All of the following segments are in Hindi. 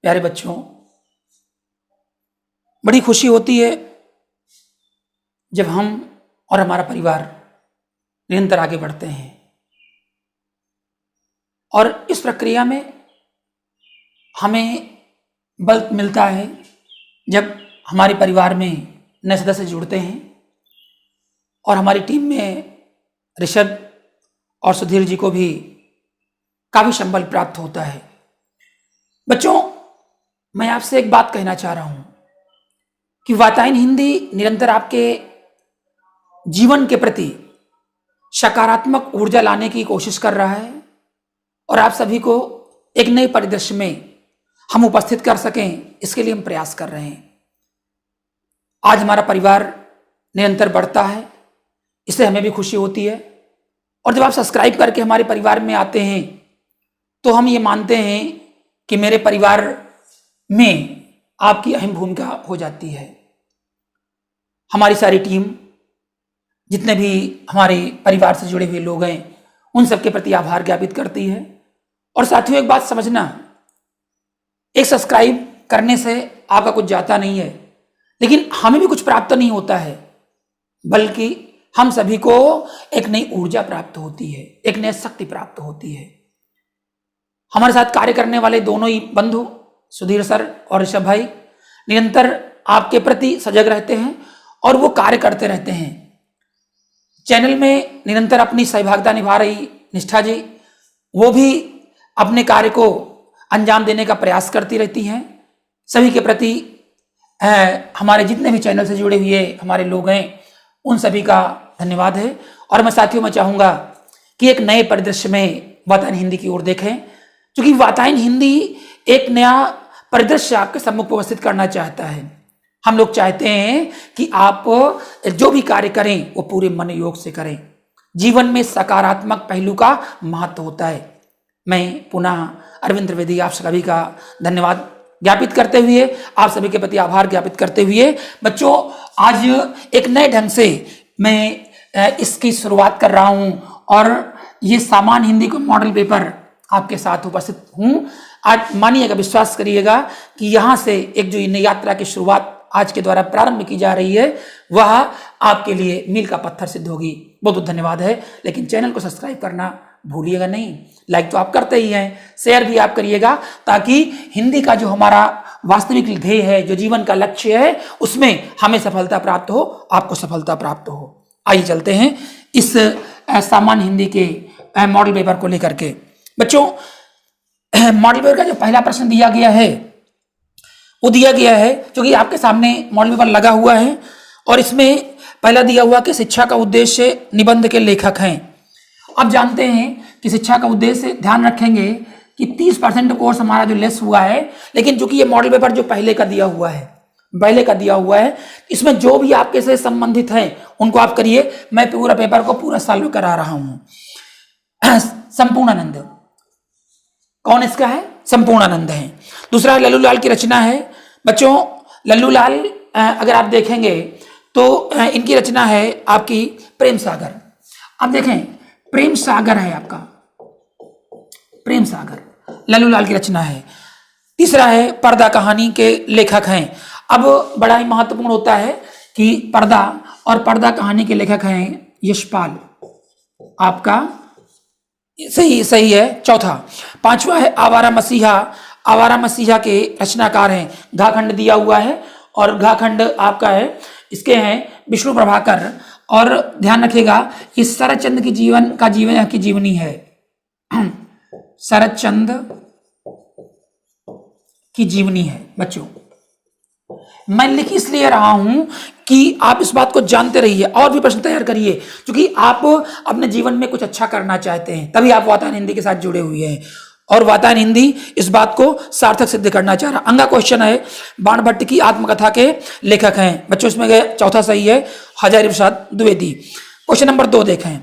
प्यारे बच्चों, बड़ी खुशी होती है जब हम और हमारा परिवार निरंतर आगे बढ़ते हैं और इस प्रक्रिया में हमें बल मिलता है जब हमारे परिवार में नए सदस्य जुड़ते हैं और हमारी टीम में ऋषभ और सुधीर जी को भी काफ़ी संबल प्राप्त होता है। बच्चों, मैं आपसे एक बात कहना चाह रहा हूँ कि वातायन हिंदी निरंतर आपके जीवन के प्रति सकारात्मक ऊर्जा लाने की कोशिश कर रहा है और आप सभी को एक नए परिदृश्य में हम उपस्थित कर सकें, इसके लिए हम प्रयास कर रहे हैं। आज हमारा परिवार निरंतर बढ़ता है, इससे हमें भी खुशी होती है और जब आप सब्सक्राइब करके हमारे परिवार में आते हैं तो हम ये मानते हैं कि मेरे परिवार में आपकी अहम भूमिका हो जाती है। हमारी सारी टीम, जितने भी हमारे परिवार से जुड़े हुए लोग हैं, उन सबके प्रति आभार ज्ञापित करती है। और साथियों, एक बात समझना, एक सब्सक्राइब करने से आपका कुछ जाता नहीं है, लेकिन हमें भी कुछ प्राप्त नहीं होता है, बल्कि हम सभी को एक नई ऊर्जा प्राप्त होती है, एक नई शक्ति प्राप्त होती है। हमारे साथ कार्य करने वाले दोनों ही बंधु सुधीर सर और ऋषभ भाई निरंतर आपके प्रति सजग रहते हैं और वो कार्य करते रहते हैं। चैनल में निरंतर अपनी सहभागिता निभा रही निष्ठा जी, वो भी अपने कार्य को अंजाम देने का प्रयास करती रहती हैं। सभी के प्रति हमारे जितने भी चैनल से जुड़े हुए हमारे लोग हैं, उन सभी का धन्यवाद है। और मैं साथियों, मैं चाहूँगा कि एक नए परिदृश्य में वातायन हिंदी की ओर देखें, क्योंकि वातायन हिंदी एक नया परिदृश्य आपके सम्मुख उपस्थित करना चाहता है। हम लोग चाहते हैं कि आप जो भी कार्य करें वो पूरे मन योग से करें। जीवन में सकारात्मक पहलू का महत्व होता है। मैं पुनः अरविंद त्रिवेदी आप सभी का धन्यवाद ज्ञापित करते हुए, आप सभी के प्रति आभार ज्ञापित करते हुए, बच्चों, आज एक नए ढंग से मैं इसकी शुरुआत कर रहा हूं और ये सामान्य हिंदी को मॉडल पेपर आपके साथ उपस्थित हूं। आज मानिएगा, विश्वास करिएगा कि यहाँ से एक जो नई यात्रा की शुरुआत आज के द्वारा प्रारंभ की जा रही है, वह आपके लिए मील का पत्थर सिद्ध होगी। बहुत बहुत धन्यवाद है। लेकिन चैनल को सब्सक्राइब करना भूलिएगा नहीं। लाइक तो आप करते ही हैं, शेयर भी आप करिएगा, ताकि हिंदी का जो हमारा वास्तविक ध्येय है, जो जीवन का लक्ष्य है, उसमें हमें सफलता प्राप्त हो, आपको सफलता प्राप्त हो। आइए चलते हैं इस सामान्य हिंदी के मॉडल पेपर को लेकर के। बच्चों, मॉडल पेपर का जो पहला प्रश्न दिया गया है वो दिया गया है, जो कि आपके सामने मॉडल पेपर लगा हुआ है, और इसमें पहला दिया हुआ कि शिक्षा का उद्देश्य निबंध के लेखक हैं। अब जानते हैं कि शिक्षा का उद्देश्य, ध्यान रखेंगे कि 30% कोर्स हमारा जो लेस हुआ है, लेकिन चूंकि ये मॉडल पेपर जो पहले का दिया हुआ है, इसमें जो भी आपके से संबंधित हैं उनको आप करिए। मैं पूरा पेपर को पूरा सॉल्व करा रहा हूं। संपूर्णानंद, कौन इसका है? संपूर्णानंद है। दूसरा लल्लू लाल की रचना है। बच्चों, लल्लू लाल अगर आप देखेंगे तो इनकी रचना है आपकी प्रेम सागर। अब देखें, प्रेम सागर है आपका, प्रेम सागर लल्लू लाल की रचना है। तीसरा है पर्दा कहानी के लेखक हैं। अब बड़ा ही महत्वपूर्ण होता है कि पर्दा और पर्दा कहानी के लेखक हैं यशपाल, आपका सही है। चौथा, पांचवा है आवारा मसीहा। आवारा मसीहा के रचनाकार हैं, घाखंड दिया हुआ है और घाखंड आपका है, इसके हैं विष्णु प्रभाकर। और ध्यान रखिएगा कि शरद की जीवनी है। शरद चंद्र की जीवनी है। बच्चों, मैं लिख इसलिए रहा हूं कि आप इस बात को जानते रहिए और भी प्रश्न तैयार करिए, क्योंकि आप अपने जीवन में कुछ अच्छा करना चाहते हैं, तभी आप वातायन हिंदी के साथ जुड़े हुए हैं और वातायन हिंदी इस बात को सार्थक सिद्ध करना चाह रहा। अंगा क्वेश्चन है, बाणभट्ट की आत्मकथा के लेखक हैं। बच्चों, इसमें गए चौथा सही है, हजारी प्रसाद द्विवेदी। क्वेश्चन नंबर 2 देखें।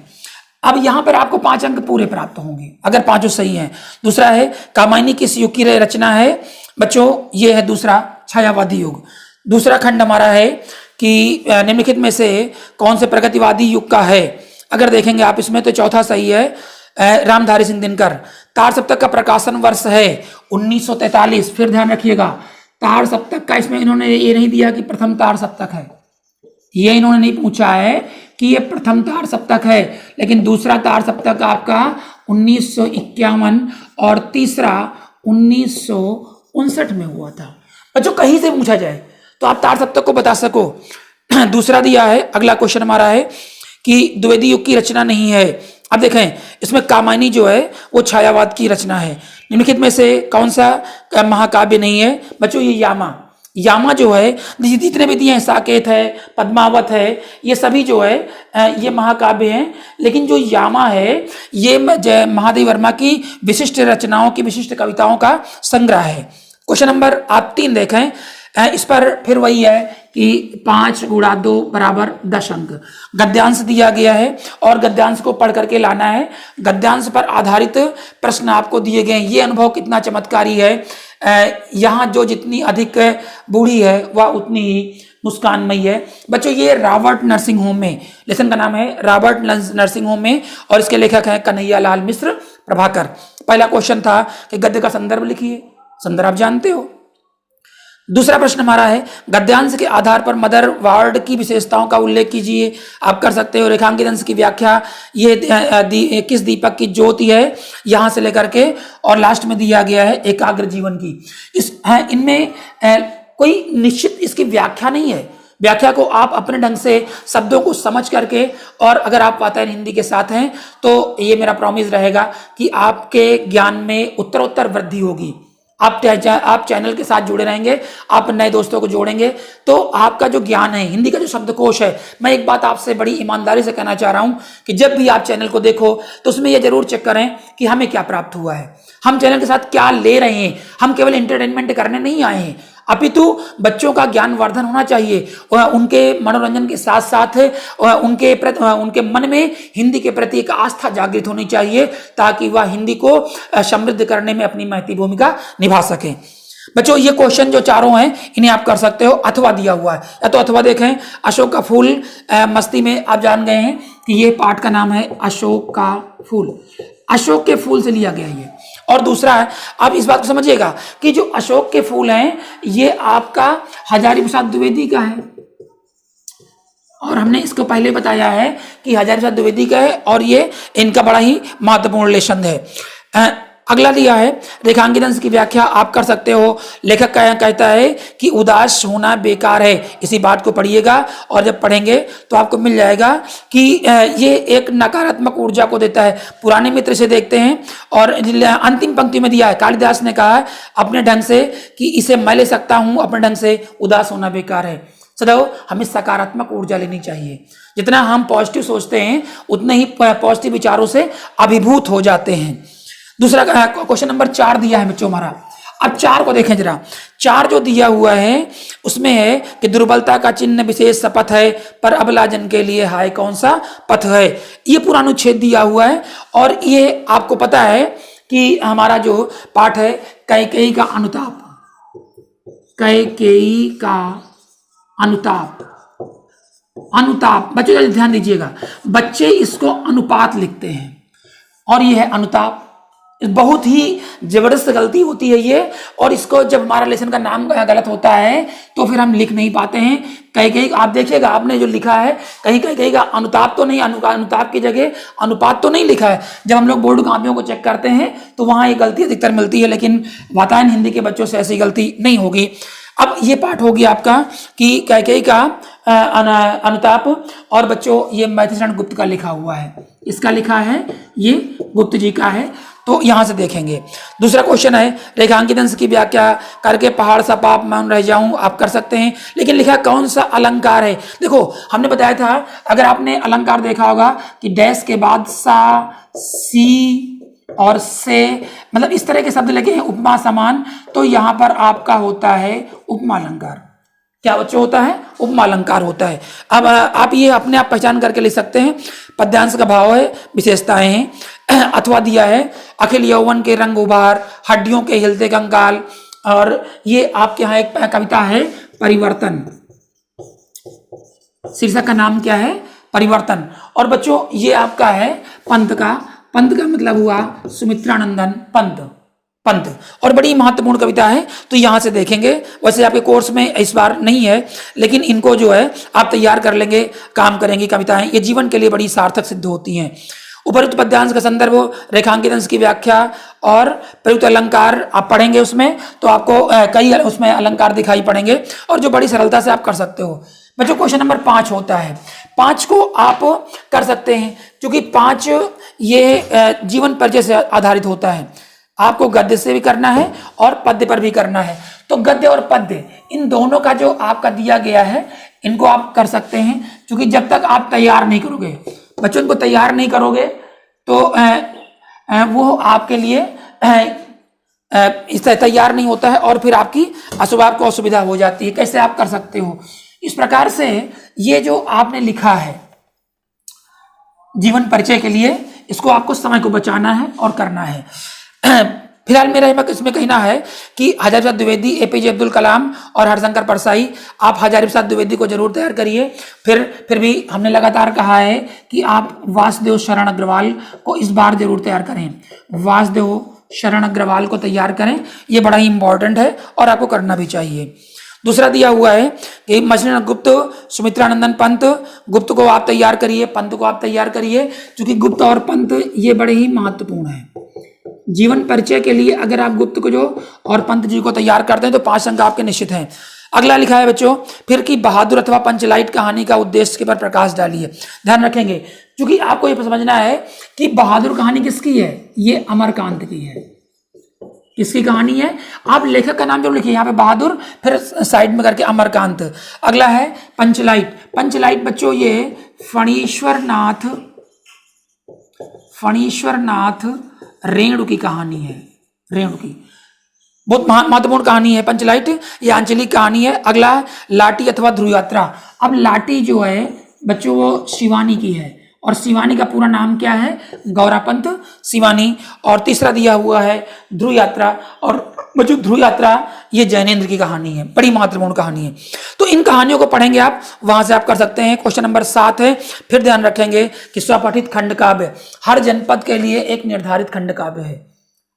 अब यहां पर आपको 5 अंक पूरे प्राप्त होंगे अगर पांचों सही हैं। दूसरा है कामायनी किस युग की रचना है? बच्चों, ये है दूसरा, छायावादी युग। दूसरा खंड हमारा है कि निम्नलिखित में से कौन से प्रगतिवादी युग का है? अगर देखेंगे आप इसमें तो चौथा सही है, रामधारी सिंह दिनकर। तार सप्तक का प्रकाशन वर्ष है 1943। फिर ध्यान रखिएगा, तार सप्तक का इसमें इन्होंने ये नहीं दिया कि प्रथम तार सप्तक है, ये इन्होंने नहीं पूछा है कि ये प्रथम तार सप्तक है, लेकिन दूसरा तार सप्तक आपका 1951 और तीसरा 1959 में हुआ था। बच्चों कहीं से पूछा जाए तो आप तार सप्तक को बता सको। दूसरा दिया है, अगला क्वेश्चन हमारा है कि द्विवेदी युग की रचना नहीं है। अब देखें, इसमें कामायनी जो है वो छायावाद की रचना है। निम्नलिखित में से कौन सा महाकाव्य नहीं है? बच्चों ये यामा जो है, जितने भी दिए हैं, साकेत है, पद्मावत है, ये सभी जो है ये महाकाव्य हैं। लेकिन जो यामा है ये महादेव वर्मा की विशिष्ट रचनाओं की, विशिष्ट कविताओं का संग्रह है। क्वेश्चन नंबर आप 3 देखें, इस पर फिर वही है कि 5 × 2 = 10 अंक। गद्यांश दिया गया है और गद्यांश को पढ़ करके लाना है। गद्यांश पर आधारित प्रश्न आपको दिए गए हैं। ये अनुभव कितना चमत्कारी है, यहाँ जो जितनी अधिक बूढ़ी है वह उतनी ही मुस्कानमयी है। बच्चों ये रॉबर्ट नर्सिंग होम में, लेसन का नाम है रॉबर्ट नर्सिंग होम में, और इसके लेखक हैं कन्हैया लाल मिश्र प्रभाकर। पहला क्वेश्चन था कि गद्य का संदर्भ लिखिए, संदर्भ आप जानते हो। दूसरा प्रश्न हमारा है गद्यांश के आधार पर मदर वार्ड की विशेषताओं का उल्लेख कीजिए। आप कर सकते हो। रेखांकित अंश की व्याख्या, ये किस दीपक की ज्योति है, यहां से लेकर के और लास्ट में दिया गया है एकाग्र जीवन की। इनमें कोई निश्चित इसकी व्याख्या नहीं है। व्याख्या को आप अपने ढंग से शब्दों को समझ करके, और अगर आप वातायन हिंदी के साथ हैं तो ये मेरा प्रॉमिस रहेगा कि आपके ज्ञान में उत्तरोत्तर वृद्धि होगी। आप चैनल के साथ जुड़े रहेंगे, आप नए दोस्तों को जोड़ेंगे तो आपका जो ज्ञान है, हिंदी का जो शब्दकोश है, मैं एक बात आपसे बड़ी ईमानदारी से कहना चाह रहा हूं कि जब भी आप चैनल को देखो तो उसमें यह जरूर चेक करें कि हमें क्या प्राप्त हुआ है, हम चैनल के साथ क्या ले रहे हैं। हम केवल एंटरटेनमेंट करने नहीं आए हैं, अपितु बच्चों का ज्ञान वर्धन होना चाहिए। उनके मनोरंजन के साथ साथ उनके मन में हिंदी के प्रति एक आस्था जागृत होनी चाहिए, ताकि वह हिंदी को समृद्ध करने में अपनी महती भूमिका निभा सकें। बच्चों ये क्वेश्चन जो चारों हैं इन्हें आप कर सकते हो। अथवा दिया हुआ है, या तो अथवा देखें, अशोक का फूल मस्ती में आप जान गए हैं कि ये पाठ का नाम है अशोक का फूल, अशोक के फूल से लिया गया ये। और दूसरा है, आप इस बात को समझिएगा कि जो अशोक के फूल हैं ये आपका हजारी प्रसाद द्विवेदी का है, और हमने इसको पहले बताया है कि हजारी प्रसाद द्विवेदी का है और ये इनका बड़ा ही महत्वपूर्ण रिलेशन है। अगला दिया है रेखांकित अंश की व्याख्या, आप कर सकते हो। लेखक कहता है कि उदास होना बेकार है। इसी बात को पढ़िएगा और जब पढ़ेंगे तो आपको मिल जाएगा कि ये एक नकारात्मक ऊर्जा को देता है। पुराने मित्र से देखते हैं, और अंतिम पंक्ति में दिया है, कालिदास ने कहा है अपने ढंग से कि इसे मैं ले सकता हूं अपने ढंग से, उदास होना बेकार है। सदैव हमें सकारात्मक ऊर्जा लेनी चाहिए। जितना हम पॉजिटिव सोचते हैं उतने ही पॉजिटिव विचारों से अभिभूत हो जाते हैं। दूसरा क्वेश्चन नंबर 4 दिया है बच्चों हमारा। अब 4 को देखें जरा। 4 जो दिया हुआ है उसमें है कि दुर्बलता का चिन्ह विशेष पथ है, पर अबला जन के लिए हाय कौन सा पथ है। ये पूरा अनुच्छेद दिया हुआ है, और ये आपको पता है कि हमारा जो पाठ है कैकेयी का अनुताप, कैकेयी का अनुताप। बच्चों ध्यान दीजिएगा, बच्चे इसको अनुपात लिखते हैं और ये है अनुताप। बहुत ही जबरदस्त गलती होती है ये, और इसको जब हमारा लेसन का नाम गलत होता है तो फिर हम लिख नहीं पाते हैं। कहीं आप देखिएगा, आपने जो लिखा है कहीं का अनुताप तो नहीं, अनुताप की जगह अनुपात तो नहीं लिखा है। जब हम लोग बोर्ड कापियों को चेक करते हैं तो वहां ये गलती अधिकतर मिलती है, लेकिन वातायन हिंदी के बच्चों से ऐसी गलती नहीं होगी। अब ये पाठ होगी आपका कि कैकेयी का अनुताप, और बच्चों ये मैथिलीशरण गुप्त का लिखा हुआ है, इसका लिखा है ये गुप्त जी का है, तो यहां से देखेंगे। दूसरा क्वेश्चन है रेखांकित अंश की व्याख्या करके पहाड़ सा पाप मान रह जाऊं, आप कर सकते हैं, लेकिन लिखा कौन सा अलंकार है। देखो हमने बताया था, अगर आपने अलंकार देखा होगा कि डैश के बाद सा, सी और से, मतलब इस तरह के शब्द लगे हैं उपमा समान, तो यहां पर आपका होता है उपमा अलंकार। क्या बच्चों होता है? उपमा अलंकार होता है। अब आप ये अपने आप पहचान करके लिख सकते हैं। पद्यांश का भाव है, विशेषताएं हैं। अथवा दिया है अखिल यौवन के रंग उभार, हड्डियों के हिलते कंकाल, और ये आपके यहाँ एक कविता है परिवर्तन, शीर्षक का नाम क्या है? परिवर्तन। और बच्चों ये आपका है पंत का पंत का मतलब हुआ सुमित्रानंदन पंत, पंत। और बड़ी महत्वपूर्ण कविता है, तो यहाँ से देखेंगे। वैसे आपके कोर्स में इस बार नहीं है, लेकिन इनको जो है आप तैयार कर लेंगे, काम करेंगे। कविताएं ये जीवन के लिए बड़ी सार्थक सिद्ध होती हैं। उपरोक्त पद्यांश का संदर्भ, रेखांकित अंश की व्याख्या और प्रयुक्त अलंकार आप पढ़ेंगे उसमें, तो आपको कई उसमें अलंकार दिखाई पड़ेंगे और जो बड़ी सरलता से आप कर सकते हो। बच्चों क्वेश्चन नंबर 5 होता है, 5 को आप कर सकते हैं, क्योंकि 5 ये जीवन परिचय से आधारित होता है। आपको गद्य से भी करना है और पद्य पर भी करना है। तो गद्य और पद्य इन दोनों का जो आपका दिया गया है, इनको आप कर सकते हैं, क्योंकि जब तक आप तैयार नहीं करोगे, बच्चों को तैयार नहीं करोगे तो वो आपके लिए इस तैयार नहीं होता है और फिर आपकी आपको असुविधा हो जाती है। कैसे आप कर सकते हो? इस प्रकार से ये जो आपने लिखा है जीवन परिचय के लिए, इसको आपको समय को बचाना है और करना है। फिलहाल मेरा इसमें कहना है कि हजारी प्रसाद द्विवेदी, एपीजे अब्दुल कलाम और हरशंकर परसाई, आप हजारी प्रसाद द्विवेदी को जरूर तैयार करिए। फिर भी हमने लगातार कहा है कि आप वासुदेव शरण अग्रवाल को इस बार जरूर तैयार करें। वासुदेव शरण अग्रवाल को तैयार करें, ये बड़ा ही इंपॉर्टेंट है और आपको करना भी चाहिए। दूसरा दिया हुआ है कि मछली गुप्त, सुमित्रानंदन पंत, गुप्त को आप तैयार करिए, पंत को आप तैयार करिए, क्योंकि गुप्त और पंत ये बड़े ही महत्वपूर्ण है जीवन परिचय के लिए। अगर आप गुप्त को जो और पंत जी को तैयार करते हैं तो 5 अंक आपके निश्चित हैं। अगला लिखा है बच्चों, फिर की बहादुर अथवा पंचलाइट कहानी का उद्देश्य के पर प्रकाश डालिए। ध्यान रखेंगे, क्योंकि आपको ये समझना है कि बहादुर कहानी किसकी है, ये अमरकांत की है। किसकी कहानी है? आप लेखक का नाम जो लिखिए यहाँ पे बहादुर, फिर साइड में करके अमरकांत। अगला है पंचलाइट। पंचलाइट बच्चों ये फणीश्वर नाथ रेणु की कहानी है। रेणु की बहुत महत्वपूर्ण कहानी है पंचलाइट, ये आंचलिक कहानी है। अगला है लाटी अथवा ध्रुव यात्रा। अब लाटी जो है बच्चों वो शिवानी की है, और शिवानी का पूरा नाम क्या है? गौरापंत शिवानी। और तीसरा दिया हुआ है ध्रुव यात्रा, और बच्चों ध्रुव यात्रा ये जैनेन्द्र की कहानी है, बड़ी महत्वपूर्ण कहानी है। तो इन कहानियों को पढ़ेंगे आप, वहां से आप कर सकते हैं। क्वेश्चन नंबर 7 है, फिर ध्यान रखेंगे कि स्वपठित खंड काव्य हर जनपद के लिए एक निर्धारित खंड काव्य है।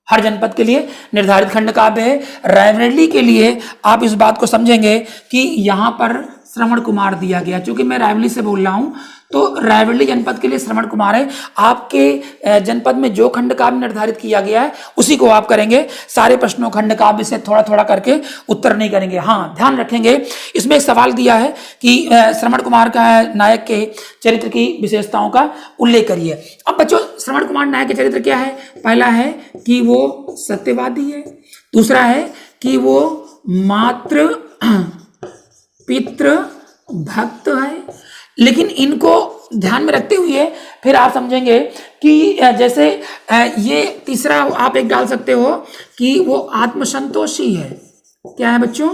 हर जनपद के लिए निर्धारित खंड काव्य है। रायबरेली के लिए आप इस बात को समझेंगे कि यहाँ पर श्रवण कुमार दिया गया, क्योंकि मैं रायबरेली से बोल रहा हूँ, तो रायबरेली जनपद के लिए श्रवण कुमार है। आपके जनपद में जो खंड काव्य निर्धारित किया गया है उसी को आप करेंगे। सारे प्रश्नों खंड काव्य से थोड़ा थोड़ा करके उत्तर नहीं करेंगे। हाँ, ध्यान रखेंगे, इसमें एक सवाल दिया है कि श्रवण कुमार का नायक के चरित्र की विशेषताओं का उल्लेख करिए। अब बच्चों श्रवण कुमार नायक के चरित्र क्या है? पहला है कि वो सत्यवादी है, दूसरा है कि वो मातृ पितृ भक्त है। लेकिन इनको ध्यान में रखते हुए फिर आप समझेंगे कि जैसे ये तीसरा आप एक डाल सकते हो कि वो आत्मसंतोषी है। क्या है बच्चों?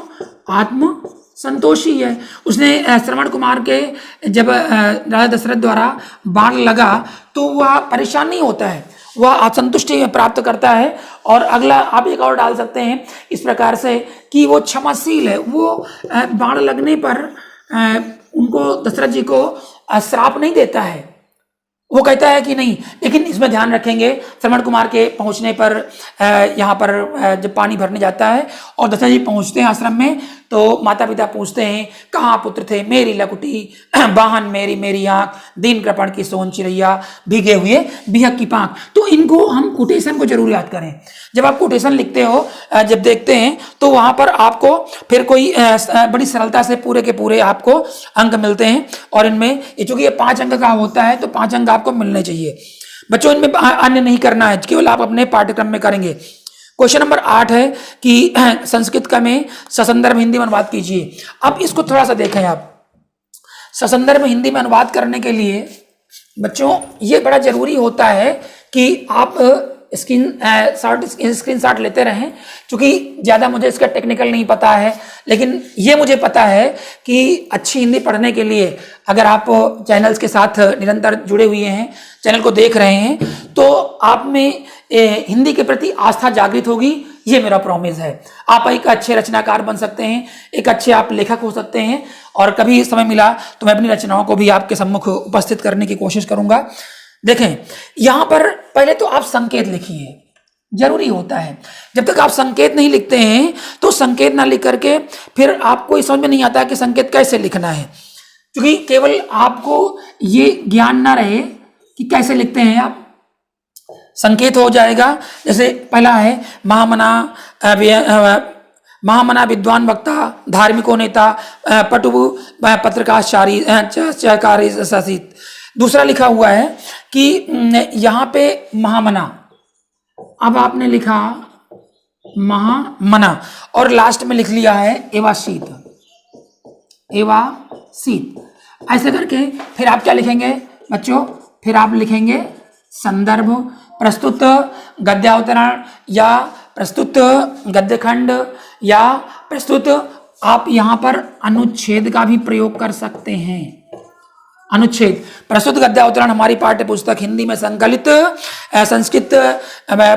आत्मसंतोषी है। उसने श्रवण कुमार के जब राजा दशरथ द्वारा बाण लगा तो वह परेशान नहीं होता है, वह असंतुष्टि प्राप्त करता है। और अगला आप एक और डाल सकते हैं इस प्रकार से कि वो क्षमाशील है। वो बाण लगने पर उनको दशरथ जी को श्राप नहीं देता है, वो कहता है कि नहीं। लेकिन इसमें ध्यान रखेंगे श्रवण कुमार के पहुंचने पर यहाँ पर जब पानी भरने जाता है और दशरथ जी पहुंचते हैं आश्रम में, तो माता पिता पूछते हैं कहाँ पुत्र थे? मेरी लकुटी, वाहन मेरी मेरी आंख, दीन कृपण की सोन चिड़ैया, भीगे हुए बिहक की पांख। तो इनको हम कोटेशन को जरूर याद करें। जब आप कोटेशन लिखते हो, जब देखते हैं, तो वहां पर आपको फिर कोई बड़ी सरलता से पूरे के पूरे आपको अंक मिलते हैं। और इनमें चूंकि ये 5 अंक का होता है तो 5 अंक आपको मिलने चाहिए बच्चों। इनमें अन्य नहीं करना है, केवल आप अपने पाठ्यक्रम में करेंगे। क्वेश्चन नंबर 8 है कि संस्कृत का में ससंदर्भ हिंदी में अनुवाद कीजिए। अब इसको थोड़ा सा देखें आप। ससंदर्भ हिंदी में अनुवाद करने के लिए बच्चों ये बड़ा जरूरी होता है कि आप स्क्रीनशॉट लेते रहें, क्योंकि ज़्यादा मुझे इसका टेक्निकल नहीं पता है, लेकिन ये मुझे पता है कि अच्छी हिंदी पढ़ने के लिए अगर आप चैनल्स के साथ निरंतर जुड़े हुए हैं, चैनल को देख रहे हैं, तो आप में हिंदी के प्रति आस्था जागृत होगी। ये मेरा प्रॉमिस है। आप एक अच्छे रचनाकार बन सकते हैं, एक अच्छे आप लेखक हो सकते हैं। और कभी समय मिला तो मैं अपनी रचनाओं को भी आपके सम्मुख उपस्थित करने की कोशिश करूंगा। देखें यहां पर पहले तो आप संकेत लिखिए, जरूरी होता है। जब तक आप संकेत नहीं लिखते हैं तो संकेत ना लिख करके फिर आपको समझ में नहीं आता कि संकेत कैसे लिखना है, क्योंकि केवल आपको ये ज्ञान ना रहे कि कैसे लिखते हैं आप। संकेत हो जाएगा, जैसे पहला है महामना विद्वान वक्ता धार्मिको नेता पटु पत्रकारचारी शासित। दूसरा लिखा हुआ है कि यहाँ पे महामना, अब आपने लिखा महामना और लास्ट में लिख लिया है एवाशीत, एवाशीत। ऐसे करके फिर आप क्या लिखेंगे बच्चों, फिर आप लिखेंगे संदर्भ, प्रस्तुत गद्यावतरण या प्रस्तुत गद्यखंड या प्रस्तुत, आप यहां पर अनुच्छेद का भी प्रयोग कर सकते हैं। अनुच्छेद, प्रस्तुत गद्यावतरण हमारी पाठ्य पुस्तक हिंदी में संकलित संस्कृत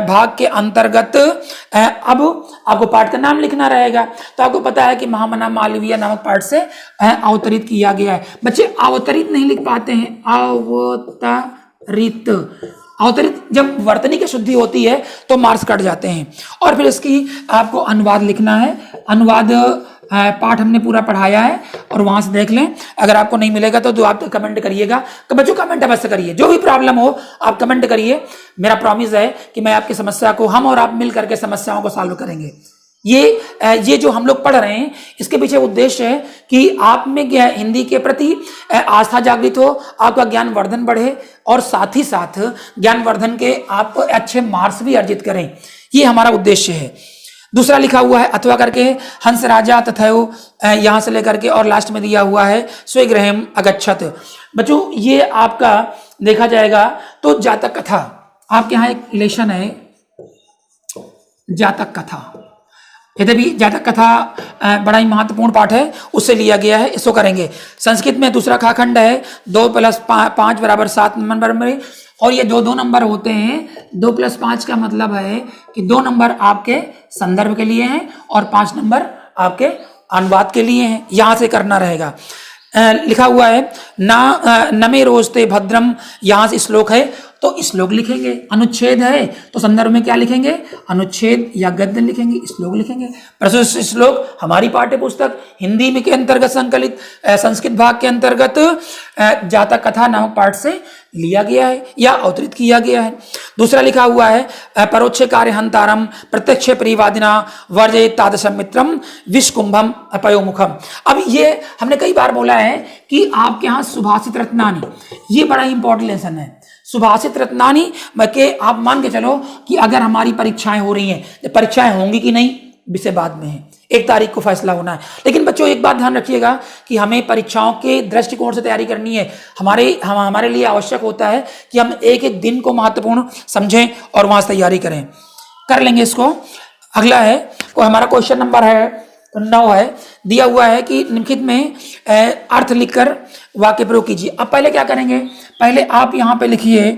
भाग के अंतर्गत। अब आपको पाठ का नाम लिखना रहेगा, तो आपको पता है कि महामना मालवीय नामक पाठ से अवतरित किया गया है। बच्चे अवतरित नहीं लिख पाते हैं, अवतरित। अवतरित जब वर्तनी की शुद्धि होती है तो मार्क्स कट जाते हैं। और फिर इसकी आपको अनुवाद लिखना है। अनुवाद पाठ हमने पूरा पढ़ाया है और वहां से देख लें। अगर आपको नहीं मिलेगा तो आप कमेंट करिएगा। तो बच्चों कमेंट अवश्य करिए, जो भी प्रॉब्लम हो आप कमेंट करिए। मेरा प्रॉमिस है कि मैं आपकी समस्या को, हम और आप मिल करके समस्याओं को सॉल्व करेंगे। ये जो हम लोग पढ़ रहे हैं इसके पीछे उद्देश्य है कि आप में हिंदी के प्रति आस्था जागृत हो, आपका ज्ञान वर्धन बढ़े और साथ ही साथ ज्ञान वर्धन के आप अच्छे मार्क्स भी अर्जित करें, ये हमारा उद्देश्य है। दूसरा लिखा हुआ है अथवा करके हंस राजा तथैव, यहां से लेकर के और लास्ट में दिया हुआ है स्वेगृहम अगच्छत। बच्चों ये आपका देखा जाएगा तो जातक कथा, आपके यहाँ एक लेशन है जातक कथा। यद्यपि जातक कथा बड़ा ही महत्वपूर्ण पाठ है, उससे लिया गया है, इसको करेंगे। संस्कृत में दूसरा खाखंड है 2 + 5 = 7 नंबर में, और ये 2 नंबर होते हैं। 2 + 5 का मतलब है कि 2 नंबर आपके संदर्भ के लिए हैं और 5 नंबर आपके अनुवाद के लिए हैं। यहां से करना रहेगा। लिखा हुआ है ना नमे रोजते भद्रम, यहां से श्लोक है तो श्लोक लिखेंगे। अनुच्छेद है तो संदर्भ में क्या लिखेंगे, अनुच्छेद या गद्य लिखेंगे, श्लोक लिखेंगे। प्रस्तुत श्लोक हमारी पाठ्य पुस्तक हिंदी में के अंतर्गत संकलित संस्कृत भाग के अंतर्गत जातक कथा नामक पाठ से लिया गया है या अवतरित किया गया है। दूसरा लिखा हुआ है परोक्ष कार्य हंतारम प्रत्यक्ष परिवादिना वर्जय तादृशम मित्रम विषकुंभम अपयोमुखम। अब ये हमने कई बार बोला है कि आपके यहाँ सुभाषित रत्नानी, ये बड़ा ही इंपॉर्टेंट लेसन है। सुभाषित रत्नानी के आप मान के चलो कि अगर हमारी परीक्षाएं हो रही हैं, परीक्षाएं होंगी कि नहीं विषय बाद में है, 1 तारीख को फैसला होना है। लेकिन बच्चों एक बात ध्यान रखिएगा कि हमें परीक्षाओं के दृष्टिकोण से तैयारी करनी है। हमारे लिए आवश्यक होता है कि हम एक एक दिन को महत्वपूर्ण समझें और वहां से तैयारी करें। कर लेंगे इसको। अगला है हमारा क्वेश्चन नंबर है 9 है, दिया हुआ है कि निम्नलिखित में अर्थ लिखकर वाक्य प्रयोग कीजिए। अब पहले क्या करेंगे, पहले आप यहाँ पे लिखिए,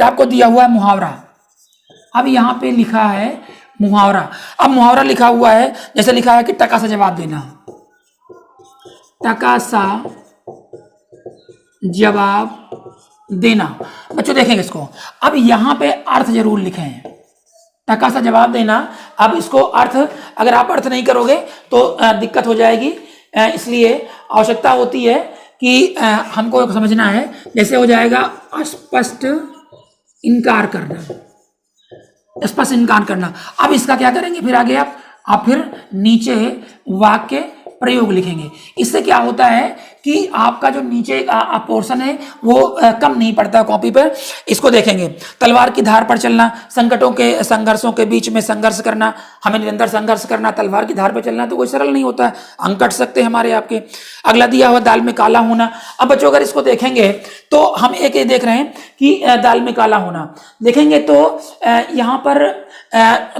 आपको दिया हुआ है मुहावरा। अब यहाँ पे लिखा है मुहावरा। अब मुहावरा लिखा हुआ है, जैसे लिखा है कि टका सा जवाब देना, टका सा जवाब देना। बच्चों देखेंगे इसको। अब यहाँ पे अर्थ जरूर लिखें, टका सा जवाब देना। अब इसको अर्थ, अगर आप अर्थ नहीं करोगे तो दिक्कत हो जाएगी, इसलिए आवश्यकता होती है कि हमको समझना है। जैसे हो जाएगा अस्पष्ट इनकार करना, स्पष्ट इनकार करना। अब इसका क्या करेंगे, फिर आगे आप फिर नीचे वाक्य प्रयोग लिखेंगे। इससे क्या होता है कि आपका जो नीचे का पोर्शन है वो कम नहीं पड़ता कॉपी पर। इसको देखेंगे, तलवार की धार पर चलना, संकटों के संघर्षों के बीच में संघर्ष करना, हमें निरंतर संघर्ष करना। तलवार की धार पर चलना तो कोई सरल नहीं होता है, अंक कट सकते हैं हमारे आपके। अगला दिया हुआ दाल में काला होना। अब बच्चों अगर इसको देखेंगे तो हम एक ये देख रहे हैं कि दाल में काला होना देखेंगे तो यहाँ पर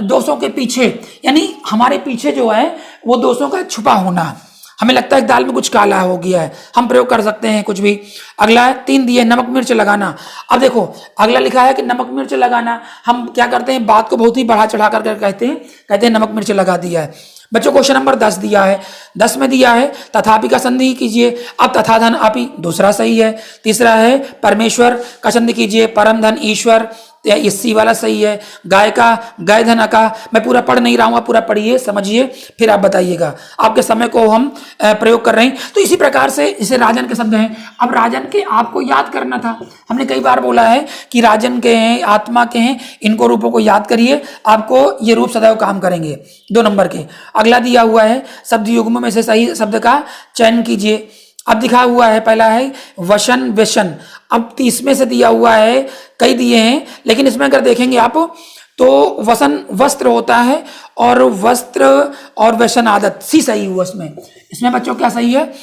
200 के पीछे, यानी हमारे पीछे जो है वो 200 का छुपा होना। हमें लगता है दाल में कुछ काला हो गया है, हम प्रयोग कर सकते हैं कुछ भी। अगला है 3 दिए नमक मिर्च लगाना। अब देखो अगला लिखा है कि नमक मिर्च लगाना, हम क्या करते हैं बात को बहुत ही बढ़ा चढ़ा कर कहते हैं नमक मिर्च लगा दिया है। बच्चों क्वेश्चन नंबर 10 दिया है, 10 में दिया है तथापि का संधि कीजिए। अब तथा धन आपी दूसरा सही है। तीसरा है परमेश्वर का संधि कीजिए, परम धन ईश्वर, इसी वाला सही है। गाय का गाय धन अका, मैं पूरा पढ़ नहीं रहा हूँ, आप पूरा पढ़िए समझिए फिर आप बताइएगा, आपके समय को हम प्रयोग कर रहे हैं। तो इसी प्रकार से इसे राजन के शब्द हैं। अब राजन के आपको याद करना था, हमने कई बार बोला है कि राजन के हैं, आत्मा के हैं, इनको रूपों को याद करिए, आपको ये रूप सदैव काम करेंगे। 2 नंबर के अगला दिया हुआ है शब्द युग्म में से सही शब्द का चयन कीजिए। अब दिखा हुआ है पहला है वशन व्यसन। अब 30 में से दिया हुआ है, कई दिए हैं लेकिन इसमें अगर देखेंगे आप तो वसन वस्त्र होता है और वस्त्र और व्यसन आदत, सी सही हुआ इसमें बच्चों क्या सही है,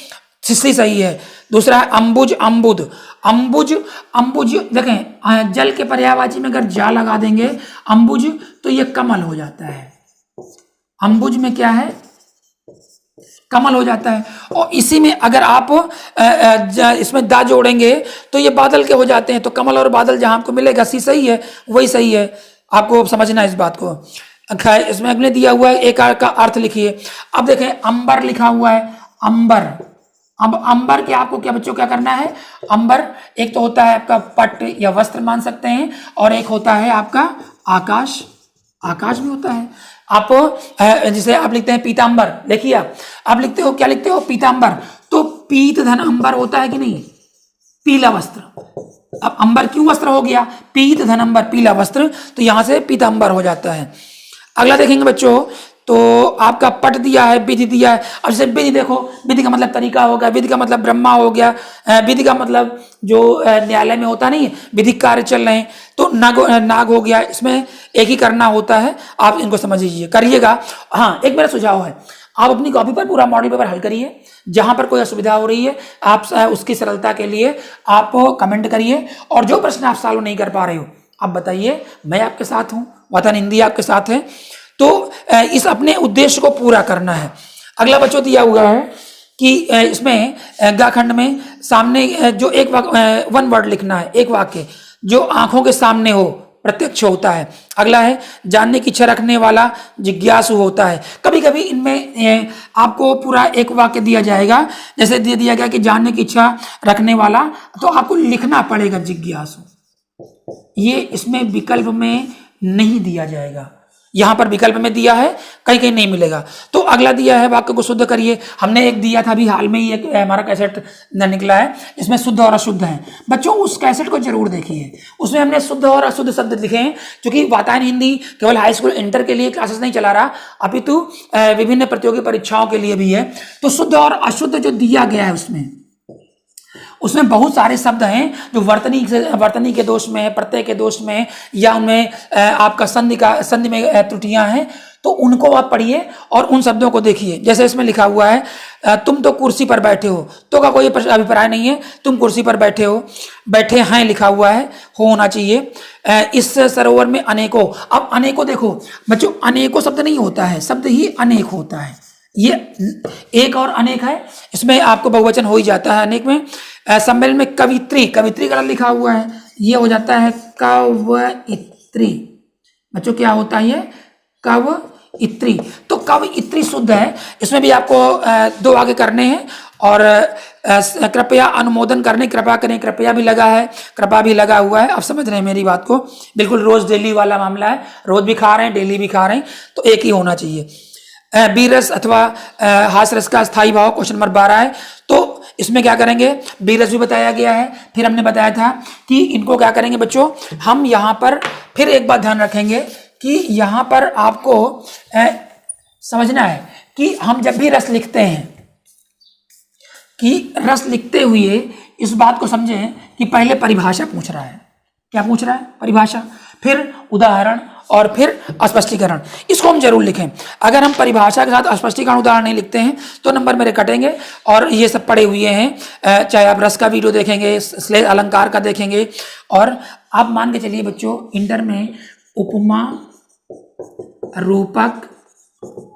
सी सही है। दूसरा है अंबुज अम्बुद, अंबुज अंबुज देखें जल के पर्यायवाची में अगर जा लगा देंगे अंबुज तो ये कमल हो जाता है, अंबुज में क्या है कमल हो जाता है। और इसी में अगर आप इसमें दा जोड़ेंगे तो ये बादल के हो जाते हैं, तो कमल और बादल जहां आपको मिलेगा सी सही है, वही सही है, आपको समझना है इस बात को। इसमें अगले दिया हुआ है एक का अर्थ लिखिए। अब देखें अंबर लिखा हुआ है, अंबर, अब अंबर के आपको क्या बच्चों क्या करना है, अंबर एक तो होता है आपका पट या वस्त्र मान सकते हैं और एक होता है आपका आकाश, आकाश भी होता है। आप जिसे आप लिखते हैं पीतांबर, देखिए आप लिखते हो क्या लिखते हो पीतांबर, तो पीत धन अंबर होता है कि नहीं, पीला वस्त्र। अब अंबर क्यों वस्त्र हो गया, पीत धन अंबर पीला वस्त्र, तो यहां से पीतांबर हो जाता है। अगला देखेंगे बच्चों तो आपका पट दिया है, विधि दिया है। अब जैसे विधि देखो, विधि का मतलब तरीका हो गया, विधि का मतलब ब्रह्मा हो गया, विधि का मतलब जो न्यायालय में होता नहीं है विधिक कार्य चल रहे हैं, तो नाग हो गया। इसमें एक ही करना होता है, आप इनको समझ लीजिए करिएगा। हाँ एक मेरा सुझाव है, आप अपनी कॉपी पर पूरा मॉडल पेपर हल करिए, जहां पर कोई असुविधा हो रही है आप उसकी सरलता के लिए आप कमेंट करिए, और जो प्रश्न आप सॉल्व नहीं कर पा रहे हो आप बताइए, मैं आपके साथ हूं, वतन हिंदी आपके साथ है। तो इस अपने उद्देश्य को पूरा करना है। अगला बच्चों दिया हुआ है कि इसमें ग खंड में सामने जो एक वन वर्ड लिखना है, एक वाक्य जो आंखों के सामने हो, प्रत्यक्ष होता है। अगला है जानने की इच्छा रखने वाला जिज्ञासु होता है। कभी कभी इनमें आपको पूरा एक वाक्य दिया जाएगा, जैसे दे दिया गया कि जानने की इच्छा रखने वाला, तो आपको लिखना पड़ेगा जिज्ञासु, ये इसमें विकल्प में नहीं दिया जाएगा, यहां पर विकल्प में दिया है, कहीं कहीं नहीं मिलेगा। तो अगला दिया है वाक्य को शुद्ध करिए। हमने एक दिया था अभी हाल में ही, एक हमारा कैसेट निकला है, इसमें शुद्ध और अशुद्ध है। बच्चों उस कैसेट को जरूर देखिए, उसमें हमने शुद्ध और अशुद्ध शब्द लिखे हैं, क्योंकि वातायन हिंदी केवल हाई स्कूल इंटर के लिए क्लासेस नहीं चला रहा, अपितु विभिन्न प्रतियोगी परीक्षाओं के लिए भी है। तो शुद्ध और अशुद्ध जो दिया गया है उसमें बहुत सारे शब्द हैं जो वर्तनी के दोष में है, प्रत्यय के दोष में है, या उनमें आपका संधि में त्रुटियां हैं, तो उनको आप पढ़िए और उन शब्दों को देखिए। जैसे इसमें लिखा हुआ है तुम तो कुर्सी पर बैठे हो, तो का कोई अभिप्राय नहीं है, तुम कुर्सी पर बैठे हो, बैठे हैं लिखा हुआ है, होना चाहिए। इस सरोवर में अनेकों, अब अनेकों देखो बच्चों, अनेकों शब्द नहीं होता है, शब्द ही अनेक होता है, ये एक और अनेक है, इसमें आपको बहुवचन हो ही जाता है अनेक में। सम्मेलन में कवित्री, कवित्री गलत लिखा हुआ है, ये हो जाता है कवइत्री। बच्चों क्या होता है ये कवइत्री, तो कवइत्री शुद्ध है। इसमें भी आपको 2 आगे करने हैं, और कृपया अनुमोदन करने, कृपा करें, कृपया भी लगा है, कृपा भी लगा हुआ है। अब समझ रहे हैं मेरी बात को, बिल्कुल रोज डेली वाला मामला है, रोज भी खा रहे हैं डेली भी खा रहे हैं, तो एक ही होना चाहिए। बीरस अथवा हास्यरस का स्थायी भाव क्वेश्चन नंबर 12 है, तो इसमें क्या करेंगे, बीरस भी बताया गया है। फिर हमने बताया था कि इनको क्या करेंगे बच्चों, हम यहाँ पर फिर एक बात ध्यान रखेंगे कि यहाँ पर आपको समझना है कि हम जब भी रस लिखते हैं, कि रस लिखते हुए इस बात को समझें कि पहले परिभाषा पूछ रहा है, क्या पूछ रहा है, परिभाषा, फिर उदाहरण और फिर स्पष्टीकरण, इसको हम जरूर लिखें। अगर हम परिभाषा के साथ स्पष्टीकरण उदाहरण नहीं लिखते हैं तो नंबर मेरे कटेंगे। और ये सब पढ़े हुए हैं, चाहे आप रस का वीडियो देखेंगे, श्लेष अलंकार का देखेंगे, और आप मान के चलिए बच्चों इंटर में उपमा, रूपक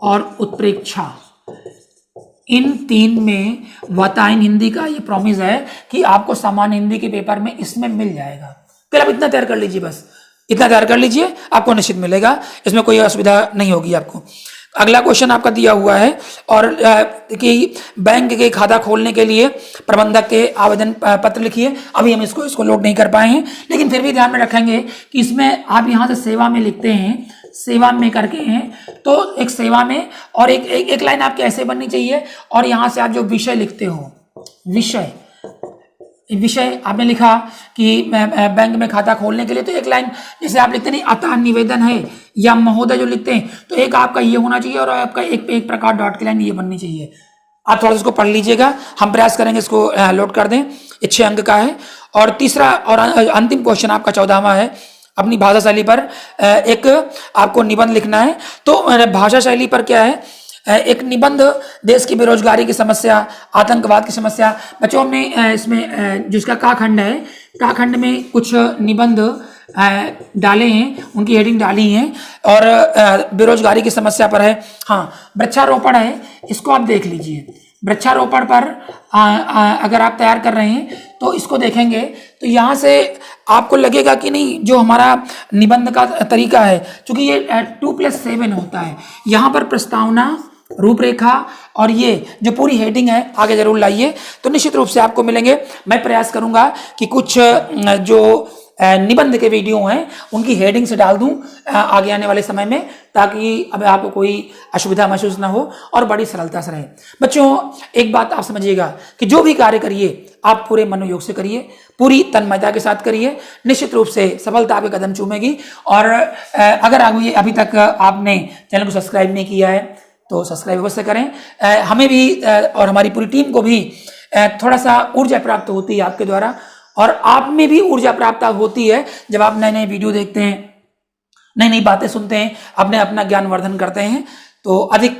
और उत्प्रेक्षा, इन 3 में वातायन हिंदी का ये प्रॉमिस है कि आपको सामान्य हिंदी के पेपर में इसमें मिल जाएगा। फिर आप इतना तैयार कर लीजिए, बस इतना तैयार कर लीजिए, आपको निश्चित मिलेगा, इसमें कोई असुविधा नहीं होगी आपको। अगला क्वेश्चन आपका दिया हुआ है और कि बैंक के खाता खोलने के लिए प्रबंधक के आवेदन पत्र लिखिए। अभी हम इसको लोड नहीं कर पाए हैं, लेकिन फिर भी ध्यान में रखेंगे कि इसमें आप यहाँ से सेवा में लिखते हैं, सेवा में करके हैं, तो एक सेवा में और एक लाइन आपकी ऐसे बननी चाहिए, और यहाँ से आप जो विषय लिखते हो, विषय आपने लिखा कि बैंक में खाता खोलने के लिए, तो एक लाइन जैसे आप लिखते नहीं अतः निवेदन है या महोदय जो लिखते हैं, तो एक आपका ये होना चाहिए और आपका एक प्रकार डॉट की लाइन ये बननी चाहिए। आप थोड़ा सा इसको पढ़ लीजिएगा, हम प्रयास करेंगे इसको लोड कर दें। 6 अंक का है। और तीसरा और अंतिम क्वेश्चन आपका 14वां है, अपनी भाषा शैली पर एक आपको निबंध लिखना है। तो भाषा शैली पर क्या है, एक निबंध देश की बेरोजगारी की समस्या, आतंकवाद की समस्या। बच्चों हमने इसमें जिसका का खंड है, का खंड में कुछ निबंध डाले हैं, उनकी हेडिंग डाली हैं, और बेरोजगारी की समस्या पर है। हाँ, वृक्षारोपण है, इसको आप देख लीजिए। वृक्षारोपण पर अगर आप तैयार कर रहे हैं तो इसको देखेंगे तो यहाँ से आपको लगेगा कि नहीं, जो हमारा निबंध का तरीका है, क्योंकि ये 2+7 होता है, यहाँ पर प्रस्तावना, रूपरेखा और ये जो पूरी हेडिंग है आगे जरूर लाइए, तो निश्चित रूप से आपको मिलेंगे। मैं प्रयास करूंगा कि कुछ जो निबंध के वीडियो हैं उनकी हेडिंग से डाल दूं आगे आने वाले समय में, ताकि अब आपको कोई असुविधा महसूस ना हो और बड़ी सरलता से रहे। बच्चों एक बात आप समझिएगा कि जो भी कार्य करिए आप पूरे मनोयोग से करिए, पूरी तन्मयता के साथ करिए, निश्चित रूप से सफलता आपके कदम चूमेगी। और अगर अभी तक आपने चैनल को सब्सक्राइब नहीं किया है तो सब्सक्राइब अवश्य करें। हमें भी और हमारी पूरी टीम को भी थोड़ा सा ऊर्जा प्राप्त होती है आपके द्वारा, और आप में भी ऊर्जा प्राप्त होती है जब आप नए नए वीडियो देखते हैं, नई नई बातें सुनते हैं, अपना ज्ञान वर्धन करते हैं। तो अधिक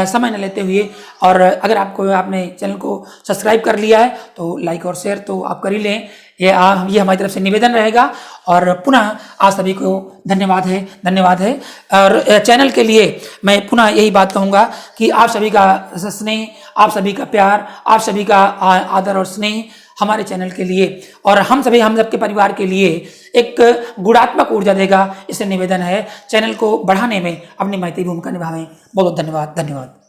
समय न लेते हुए, और अगर आपने चैनल को सब्सक्राइब कर लिया है तो लाइक और शेयर तो आप कर ही लें, ये हमारी तरफ से निवेदन रहेगा। और पुनः आप सभी को धन्यवाद है। और चैनल के लिए मैं पुनः यही बात कहूँगा कि आप सभी का स्नेह, आप सभी का प्यार, आप सभी का आदर और स्नेह हमारे चैनल के लिए और हम सबके परिवार के लिए एक गुणात्मक ऊर्जा देगा। इससे निवेदन है, चैनल को बढ़ाने में अपनी महती भूमिका निभाएं। बहुत बहुत धन्यवाद।